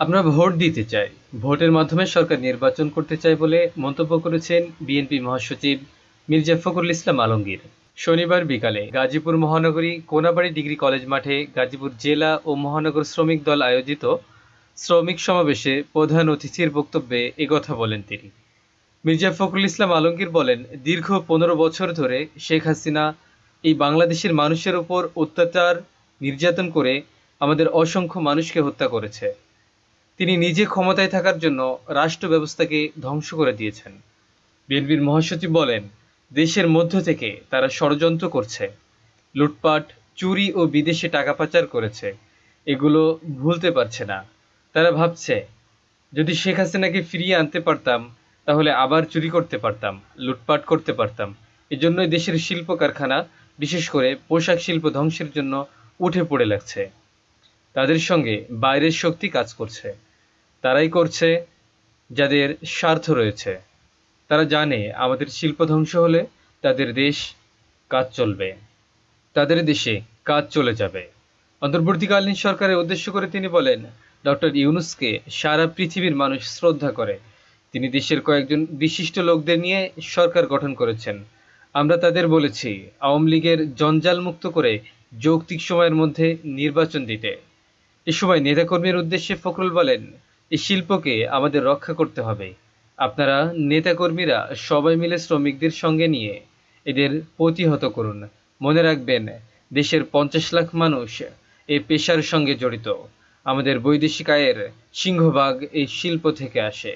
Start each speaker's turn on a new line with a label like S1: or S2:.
S1: আমরা ভোট দিতে চাই, ভোটের মাধ্যমে সরকার নির্বাচন করতে চাই বলে মন্তব্য করেছেন বিএনপি মহাসচিব মির্জা ফখরুল ইসলাম আলমগীর। শনিবার বিকালে গাজীপুর মহানগরী কোনাবাড়ী ডিগ্রি কলেজ মাঠে গাজীপুর জেলা ও মহানগর শ্রমিক দল আয়োজিত শ্রমিক সমাবেশে প্রধান অতিথির বক্তব্যে একথা বলেন তিনি। মির্জা ফখরুল ইসলাম আলমগীর বলেন, দীর্ঘ ১৫ বছর ধরে শেখ হাসিনা এই বাংলাদেশের মানুষের উপর অত্যাচার নির্যাতন করে আমাদের অসংখ্য মানুষকে হত্যা করেছে। তিনি নিজে ক্ষমতায় থাকার জন্য রাষ্ট্র ব্যবস্থাকে ধ্বংস করে দিয়েছেন। বিএনপির মহাসচিব বলেন, দেশের মধ্য থেকে তারা ষড়যন্ত্র করছে, লুটপাট, চুরি ও বিদেশে টাকা পাচার করেছে। এগুলো ভুলতে পারছে না। তারা ভাবছে, যদি শেখ হাসিনাকে ফিরিয়ে আনতে পারতাম তাহলে আবার চুরি করতে পারতাম, লুটপাট করতে পারতাম। এজন্যই দেশের শিল্প কারখানা, বিশেষ করে পোশাক শিল্প ধ্বংসের জন্য উঠে পড়ে লাগছে। তাদের সঙ্গে বাইরের শক্তি কাজ করছে। তারাই করছে যাদের স্বার্থ রয়েছে। তারা জানে আমাদের শিল্প ধ্বংস হলে তাদের দেশ কাজ চলবে, তাদের দেশে কাজ চলে যাবে। অন্তর্বর্তীকালীন সরকারের উদ্দেশ্য করে তিনি বলেন, ডক্টর ইউনূসকে সারা পৃথিবীর মানুষ শ্রদ্ধা করে। তিনি দেশের কয়েকজন বিশিষ্ট লোকদের নিয়ে সরকার গঠন করেছেন। আমরা তাদের বলেছি আওয়ামী লীগের জঞ্জাল মুক্ত করে যৌক্তিক সময়ের মধ্যে নির্বাচন দিতে। এ সময় নেতাকর্মীর উদ্দেশ্যে ফখরুল বলেন, এই শিল্পকে আমাদের রক্ষা করতে হবে। আপনারা নেতাকর্মীরা সবাই মিলে শ্রমিকদের সঙ্গে নিয়ে এদের প্রতিহত করুন। মনে রাখবেন, দেশের ৫০ লাখ মানুষ এই পেশার সঙ্গে জড়িত। আমাদের বৈদেশিক আয়ের সিংহভাগ এই শিল্প থেকে আসে।